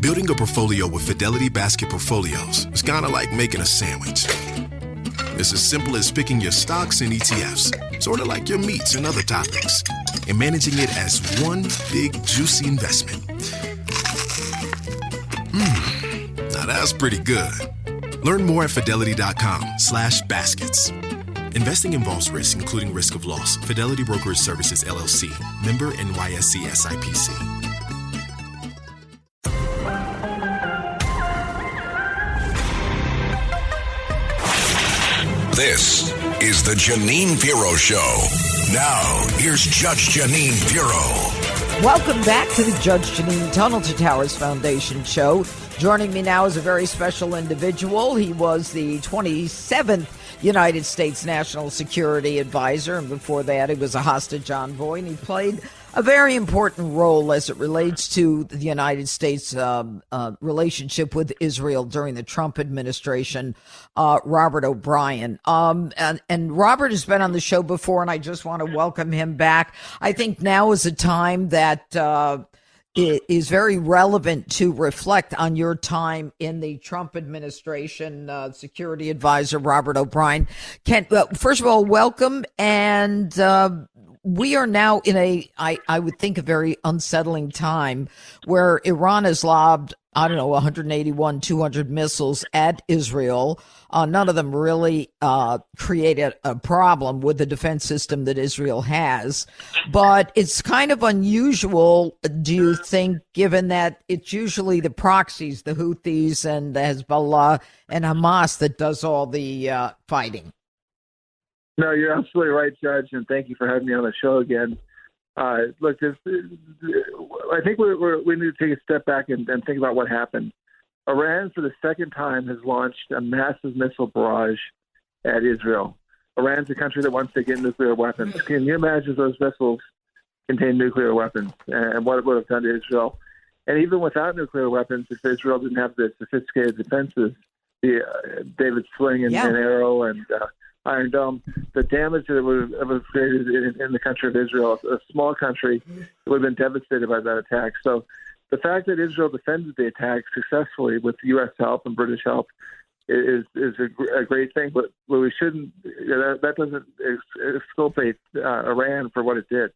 Building a portfolio with Fidelity Basket Portfolios is kind of like making a sandwich. It's as simple as picking your stocks and ETFs, sort of like your meats and other toppings, and managing it as one big, juicy investment. Now that's pretty good. Learn more at fidelity.com/baskets. Investing involves risk, including risk of loss. Fidelity Brokerage Services, LLC. Member NYSE SIPC. This is the Janine Pirro Show. Now, here's Judge Janine Pirro. Welcome back to the Judge Janine Tunnel to Towers Foundation Show. Joining me now is a very special individual. He was the 27th United States National Security Advisor, and before that he was a hostage envoy, and he played a very important role as it relates to the United States relationship with Israel during the Trump administration, Robert O'Brien. And Robert has been on the show before, and I just want to welcome him back. I think now is a time that it is very relevant to reflect on your time in the Trump administration. Security Advisor Robert O'Brien. First of all, welcome. And we are now in I would think, a very unsettling time where Iran has lobbed, 181, 200 missiles at Israel. None of them really created a problem with the defense system that Israel has. But it's kind of unusual, do you think, given that it's usually the proxies, the Houthis and the Hezbollah and Hamas, that does all the fighting? No, you're absolutely right, Judge, and thank you for having me on the show again. Look, I think we need to take a step back and think about what happened. Iran, for the second time, has launched a massive missile barrage at Israel. Iran's a country that wants to get nuclear weapons. Can you imagine if those missiles contain nuclear weapons and what it would have done to Israel? And even without nuclear weapons, if Israel didn't have the sophisticated defenses, the David Sling and Arrow and Iron Dome, the damage that it would have created in the country of Israel, a small country, would have been devastated by that attack. So the fact that Israel defended the attack successfully with U.S. help and British help is a great thing, but we shouldn't. That doesn't exculpate Iran for what it did.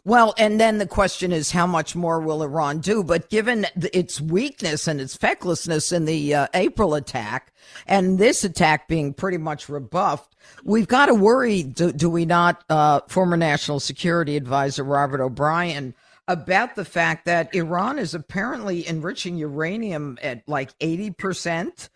Well, and then the question is, how much more will Iran do? But given its weakness and its fecklessness in the April attack, and this attack being pretty much rebuffed, we've got to worry, do we not, former National Security Advisor Robert O'Brien, about the fact that Iran is apparently enriching uranium at like 80%.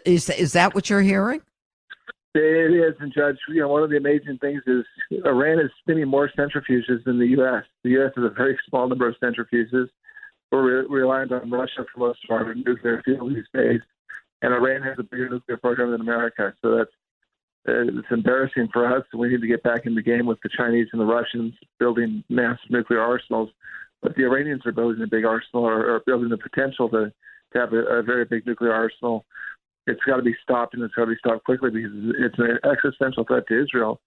Is that what you're hearing? It is, and Judge, one of the amazing things is Iran is spinning more centrifuges than the U.S. The U.S. has a very small number of centrifuges. We're reliant on Russia for most of our nuclear fuel these days, and Iran has a bigger nuclear program than America. So it's embarrassing for us. We need to get back in the game with the Chinese and the Russians building massive nuclear arsenals. But the Iranians are building a big arsenal or building the potential to have a very big nuclear arsenal. It's got to be stopped, and it's got to be stopped quickly because it's an existential threat to Israel,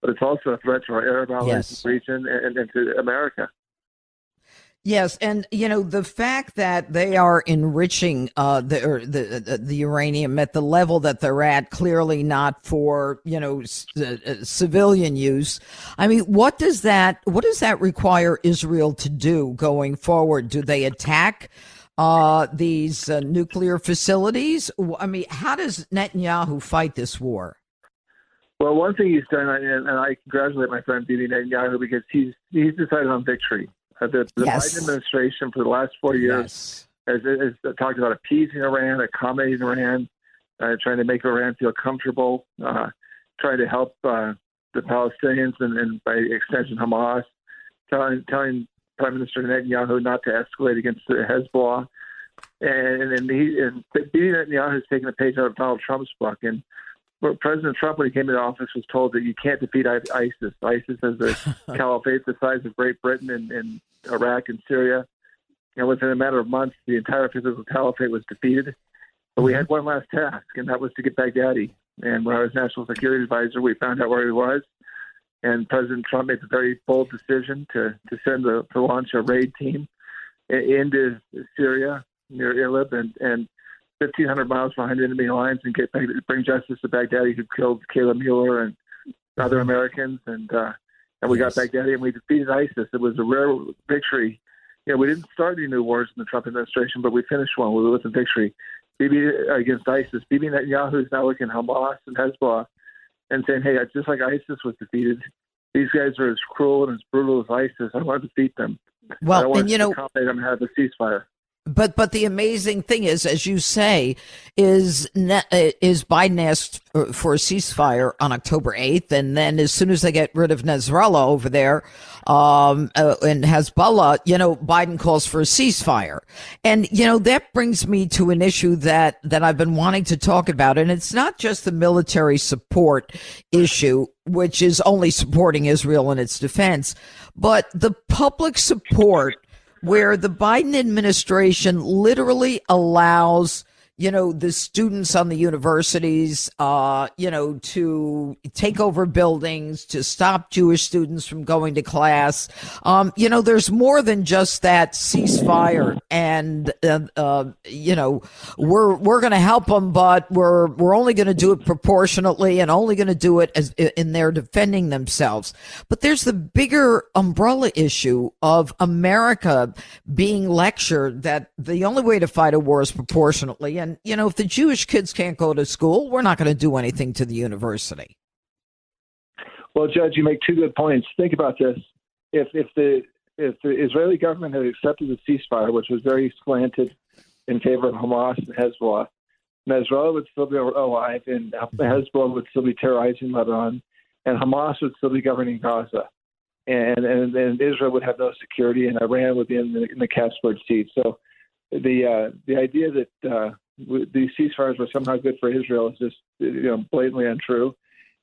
but it's also a threat to our Arab allies region and to America. Yes, and the fact that they are enriching the uranium at the level that they're at, clearly not for civilian use. I mean, what does that require Israel to do going forward? Do they attack these nuclear facilities? I mean, how does Netanyahu fight this war? Well, one thing he's done, and I congratulate my friend Bibi Netanyahu, because he's decided on victory. The Biden administration for the last 4 years has talked about appeasing Iran, accommodating Iran, trying to make Iran feel comfortable, trying to help the Palestinians and by extension Hamas, telling Prime Minister Netanyahu not to escalate against the Hezbollah. And Bibi Netanyahu has taken a page out of Donald Trump's book. And President Trump, when he came into office, was told that you can't defeat ISIS. ISIS has a caliphate the size of Great Britain in Iraq and Syria. And within a matter of months, the entire physical caliphate was defeated. But we had one last task, and that was to get Baghdadi. And when I was National Security Advisor, we found out where he was. And President Trump made a very bold decision to launch a raid team into Syria near Idlib and 1,500 miles behind enemy lines and bring justice to Baghdadi, who killed Caleb Mueller and other Americans. And we got Baghdadi and we defeated ISIS. It was a rare victory. We didn't start any new wars in the Trump administration, but we finished one with a victory. Bibi against ISIS. Bibi Netanyahu is now looking at Hamas and Hezbollah and saying, hey, just like ISIS was defeated, these guys are as cruel and as brutal as ISIS. I want to defeat them. Well, I don't want to accommodate them and have a ceasefire. But the amazing thing is, as you say, is Biden asked for a ceasefire on October 8th, and then as soon as they get rid of Nasrallah over there and Hezbollah, Biden calls for a ceasefire. And, that brings me to an issue that I've been wanting to talk about, and it's not just the military support issue, which is only supporting Israel in its defense, but the public support where the Biden administration literally allows, the students on the universities, to take over buildings, to stop Jewish students from going to class. There's more than just that ceasefire and, we're going to help them, but we're only going to do it proportionately and only going to do it as in their defending themselves. But there's the bigger umbrella issue of America being lectured that the only way to fight a war is proportionately. And, if the Jewish kids can't go to school, we're not going to do anything to the university. Well, Judge, you make two good points. Think about this. If the Israeli government had accepted the ceasefire, which was very slanted in favor of Hamas and Hezbollah, Nasrallah would still be alive, and Hezbollah would still be terrorizing Lebanon, and Hamas would still be governing Gaza. And Israel would have no security, and Iran would be in the catbird seat. So the idea that these ceasefires were somehow good for Israel is just blatantly untrue.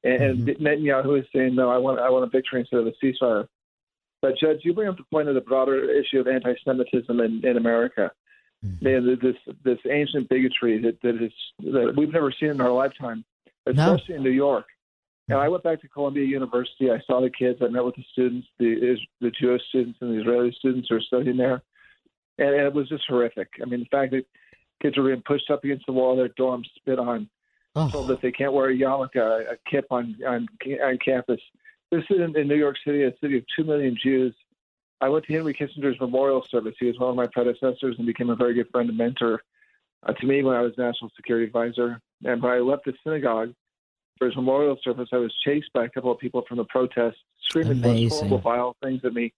And Netanyahu is saying, no, I want a victory instead of a ceasefire. But Judge, you bring up the point of the broader issue of anti-Semitism in America. This ancient bigotry that we've never seen in our lifetime, especially in New York. And I went back to Columbia University. I saw the kids. I met with the students, the Jewish students and the Israeli students who are studying there. And it was just horrific. I mean, the fact that kids were being pushed up against the wall of their dorms, spit on, told that they can't wear a yarmulke, a kipp on campus. This is in New York City, a city of 2 million Jews. I went to Henry Kissinger's memorial service. He was one of my predecessors and became a very good friend and mentor to me when I was National Security Advisor. And when I left the synagogue for his memorial service, I was chased by a couple of people from the protest, screaming those horrible, vile things at me.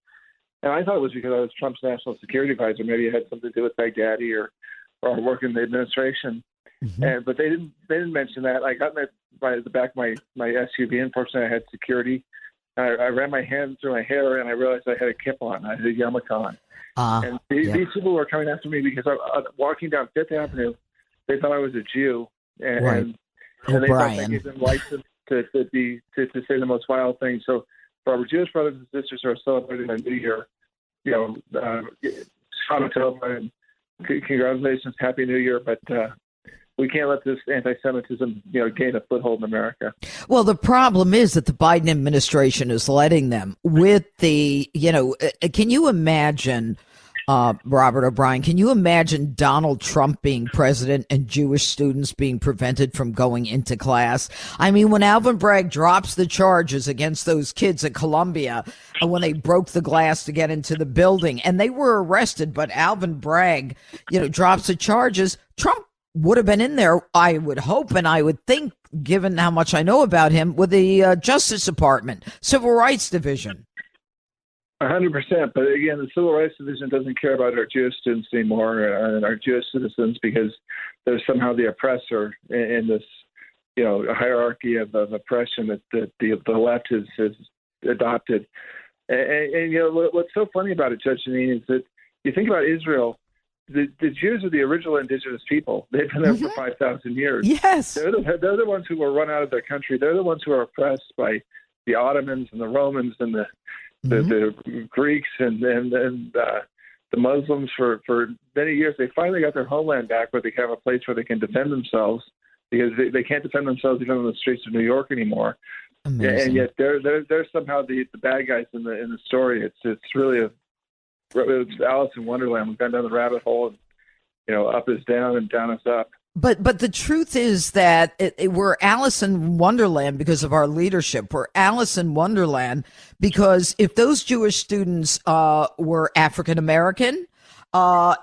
And I thought it was because I was Trump's National Security Advisor. Maybe it had something to do with Baghdadi or work in the administration. But they didn't mention that. I got by the back of my SUV. Unfortunately, I had security. I ran my hands through my hair, and I realized I had a kipp on. I had a yarmulke on. And these people were coming after me because I walking down Fifth Avenue. They thought I was a Jew, and they thought that gave them license to say the most vile things. So for our Jewish brothers and sisters who are celebrating their New Year, and congratulations, Happy New Year, but we can't let this anti-Semitism, gain a foothold in America. Well, the problem is that the Biden administration is letting them with the, can you imagine, Robert O'Brien, can you imagine Donald Trump being president and Jewish students being prevented from going into class? I mean, when Alvin Bragg drops the charges against those kids at Columbia when they broke the glass to get into the building and they were arrested, but Alvin Bragg, drops the charges, Trump would have been in there, I would hope, and I would think, given how much I know about him, with the Justice Department, Civil Rights Division. 100%. But again, the Civil Rights Division doesn't care about our Jewish students anymore and our Jewish citizens because they're somehow the oppressor in this, hierarchy of oppression that the left has adopted. And what's so funny about it, Judge Janine, is that you think about Israel. The Jews are the original indigenous people. They've been there for 5,000 years. Yes. They're the ones who were run out of their country. They're the ones who are oppressed by the Ottomans and the Romans and the Greeks and the Muslims for many years. They finally got their homeland back where they have a place where they can defend themselves because they can't defend themselves even on the streets of New York anymore. Amazing. And yet they're somehow the bad guys in the story. It's really it's Alice in Wonderland. We've gone down the rabbit hole, and, up is down and down is up. But the truth is that we're Alice in Wonderland because of our leadership. We're Alice in Wonderland because if those Jewish students were African American,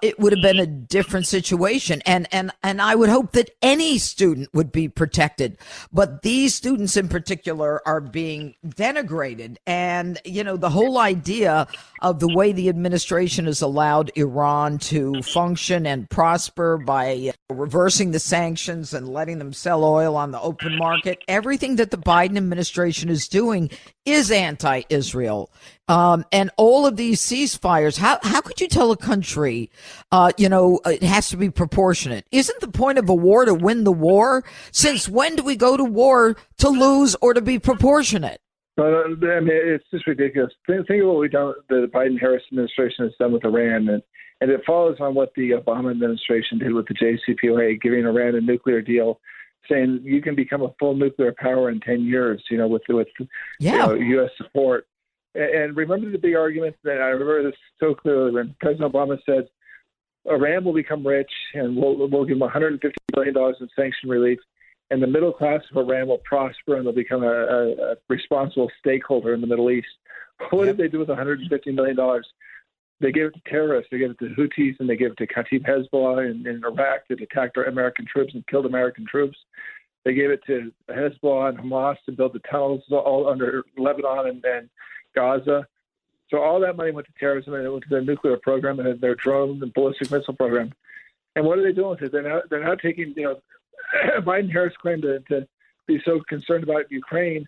it would have been a different situation. And I would hope that any student would be protected. But these students in particular are being denigrated. And, the whole idea of the way the administration has allowed Iran to function and prosper by reversing the sanctions and letting them sell oil on the open market, everything that the Biden administration is doing is anti-Israel. And all of these ceasefires, how could you tell a country, it has to be proportionate? Isn't the point of a war to win the war? Since when do we go to war to lose or to be proportionate? But it's just ridiculous. Think of what the Biden-Harris administration has done with Iran, and it follows on what the Obama administration did with the JCPOA, giving Iran a nuclear deal, saying you can become a full nuclear power in 10 years, with U.S. support. And remember the big argument that I remember this so clearly when President Obama said Iran will become rich and we'll give them $150 billion in sanction relief, and the middle class of Iran will prosper and they'll become a responsible stakeholder in the Middle East. What did they do with $150 million? They gave it to terrorists. They gave it to Houthis and they gave it to Kataib Hezbollah in Iraq that attacked our American troops and killed American troops. They gave it to Hezbollah and Hamas to build the tunnels all under Lebanon and Gaza. So all that money went to terrorism and it went to their nuclear program and their drone and ballistic missile program. And what are they doing with it? They're now taking, Biden-Harris claimed to be so concerned about Ukraine.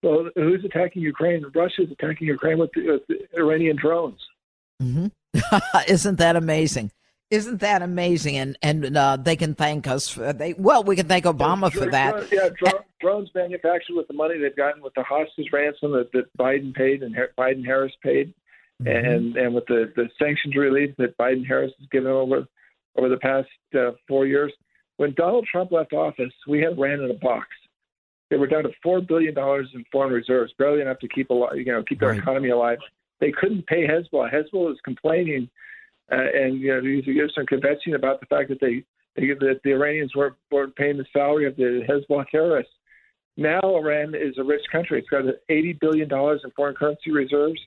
Well, who's attacking Ukraine? Russia's attacking Ukraine with Iranian drones. Mm-hmm. Isn't that amazing? Isn't that amazing? And they can thank us for we can thank Obama for that. Drones manufactured with the money they've gotten with the hostage ransom that Biden paid and Biden-Harris paid, and with the sanctions relief that Biden-Harris has given over the past 4 years. When Donald Trump left office, we had Iran in a box. They were down to $4 billion in foreign reserves, barely enough to keep their economy alive. They couldn't pay Hezbollah. Hezbollah is complaining, and there's some convincing about the fact that that the Iranians weren't paying the salary of the Hezbollah terrorists. Now Iran is a rich country. It's got $80 billion in foreign currency reserves,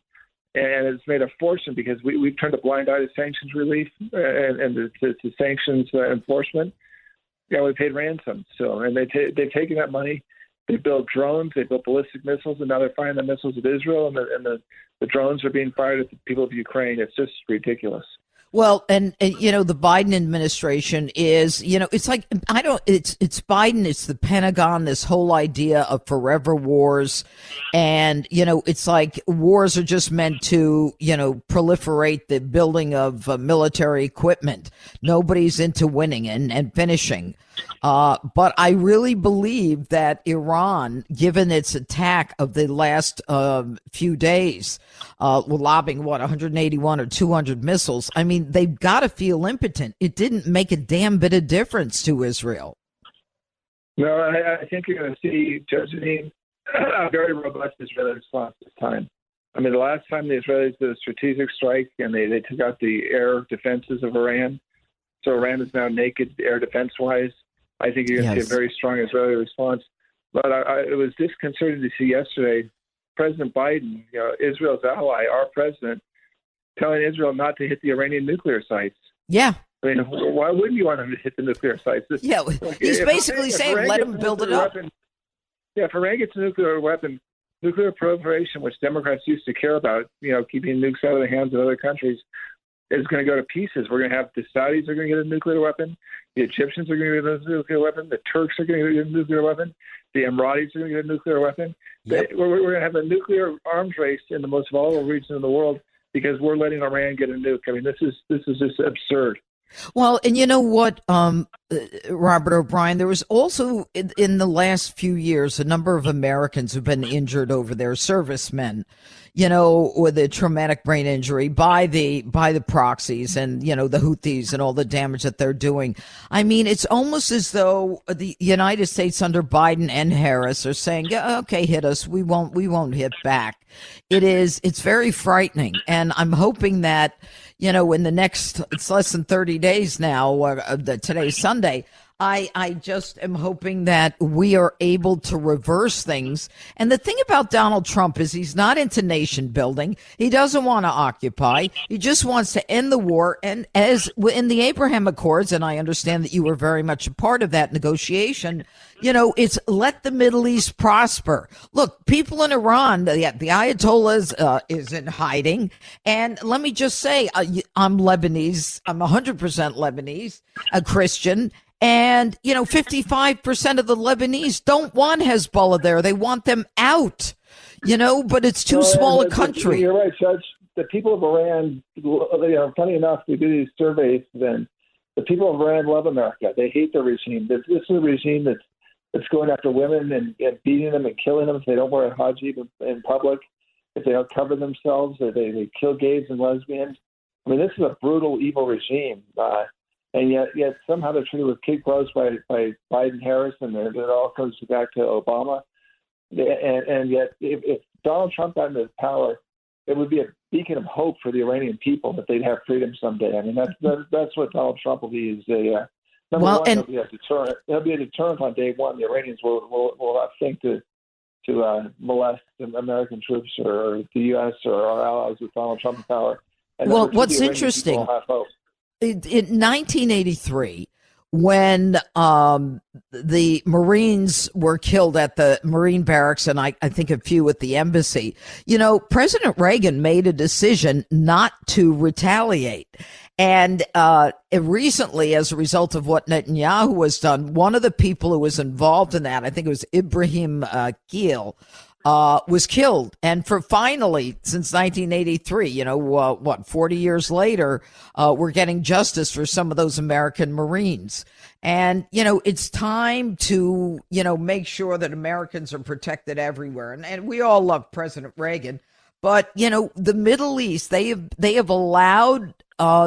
and it's made a fortune because we've turned a blind eye to sanctions relief and to sanctions enforcement. We paid ransom still, and they've taken that money. They built drones, they built ballistic missiles, and now they're firing the missiles at Israel, and the drones are being fired at the people of Ukraine. It's just ridiculous. Well, and the Biden administration is, it's like, it's Biden, it's the Pentagon, this whole idea of forever wars. And, it's like wars are just meant to, proliferate the building of military equipment. Nobody's into winning and finishing. But I really believe that Iran, given its attack of the last few days, lobbing 181 or 200 missiles, I mean, they've got to feel impotent. It didn't make a damn bit of difference to Israel. No, I think you're going to see, Judge Janine, a very robust Israeli response this time. I mean, the last time the Israelis did a strategic strike and they took out the air defenses of Iran, so Iran is now naked air defense-wise. I think you're going to see a very strong Israeli response. But it was disconcerting to see yesterday President Biden, Israel's ally, our president, telling Israel not to hit the Iranian nuclear sites. Yeah. I mean, why wouldn't you want them to hit the nuclear sites? He's basically saying let them build it up. If Iran gets a nuclear weapon, nuclear proliferation, which Democrats used to care about, keeping nukes out of the hands of other countries, is going to go to pieces. We're going to have the Saudis are going to get a nuclear weapon. The Egyptians are going to get a nuclear weapon. The Turks are going to get a nuclear weapon. The Emiratis are going to get a nuclear weapon. Yep. We're going to have a nuclear arms race in the most volatile region of the world because we're letting Iran get a nuke. I mean, this is just absurd. Well, and you know what? Robert O'Brien, there was also in the last few years a number of Americans who've been injured over there, servicemen, with a traumatic brain injury by the proxies and, the Houthis and all the damage that they're doing. I mean, it's almost as though the United States under Biden and Harris are saying, yeah, okay, hit us. We won't hit back. It's very frightening. And I'm hoping that, in the next, it's less than 30 days now, today's Sunday, I just am hoping that we are able to reverse things. And the thing about Donald Trump is he's not into nation building. He doesn't want to occupy. He just wants to end the war. And as in the Abraham Accords, and I understand that you were very much a part of that negotiation, it's let the Middle East prosper. Look, people in Iran, the Ayatollahs is in hiding. And let me just say, I'm Lebanese. I'm 100% Lebanese, a Christian. And, 55% of the Lebanese don't want Hezbollah there. They want them out, but it's too small a country. You're right, Judge. The people of Iran, funny enough, we do these surveys, then the people of Iran love America. They hate the regime. This is a regime that's going after women and beating them and killing them if they don't wear a hijab in public, if they don't cover themselves, or they kill gays and lesbians. I mean, this is a brutal, evil regime. And yet somehow they're treated with kid gloves by Biden, Harris, and it all comes back to Obama. And yet, if Donald Trump got into power, it would be a beacon of hope for the Iranian people that they'd have freedom someday. I mean, that's what Donald Trump will be. Is he'll be a deterrent. There'll be a deterrent on day one. The Iranians will not think to molest American troops or the U.S. or our allies with Donald Trump in power. And what's interesting. In 1983, when the Marines were killed at the Marine barracks, and I think a few at the embassy, President Reagan made a decision not to retaliate. And recently, as a result of what Netanyahu has done, one of the people who was involved in that, I think it was Ibrahim Gil, was killed. And finally, since 1983, 40 years later, we're getting justice for some of those American Marines. And, it's time to, make sure that Americans are protected everywhere. And we all love President Reagan. But, the Middle East, they have allowed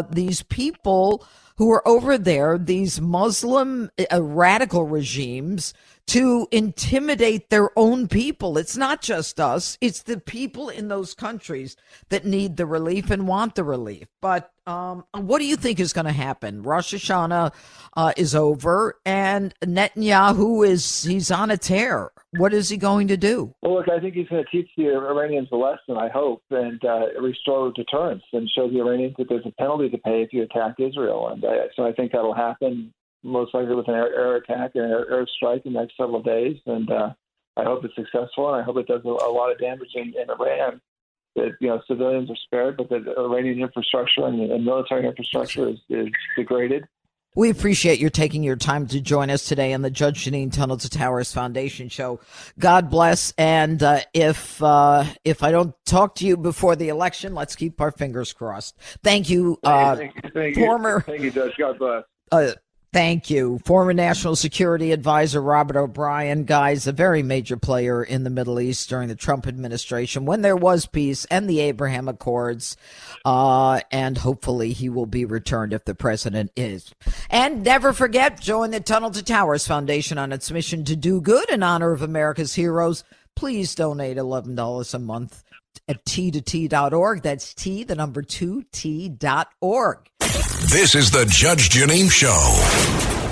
these people who are over there, these Muslim radical regimes, to intimidate their own people. It's not just us. It's the people in those countries that need the relief and want the relief. But what do you think is going to happen? Rosh Hashanah is over, and Netanyahu he's on a tear. What is he going to do? Well, look, I think he's going to teach the Iranians a lesson, I hope, and restore deterrence and show the Iranians that there's a penalty to pay if you attack Israel. And so I think that'll happen most likely with an air attack and an air strike in the next several days. And I hope it's successful, and I hope it does a lot of damage in Iran. That civilians are spared, but the Iranian infrastructure and military infrastructure is degraded. We appreciate your taking your time to join us today on the Judge Jeanine Tunnel to Towers Foundation show. God bless. And if I don't talk to you before the election, let's keep our fingers crossed. Thank you. Thank you, Judge. God bless. Thank you. Former National Security Advisor Robert O'Brien, guys, a very major player in the Middle East during the Trump administration when there was peace and the Abraham Accords. And hopefully he will be returned if the president is. And never forget, join the Tunnel to Towers Foundation on its mission to do good in honor of America's heroes. Please donate $11 a month at t2t.org. That's T2T.org. This is the Judge Jeanine Show.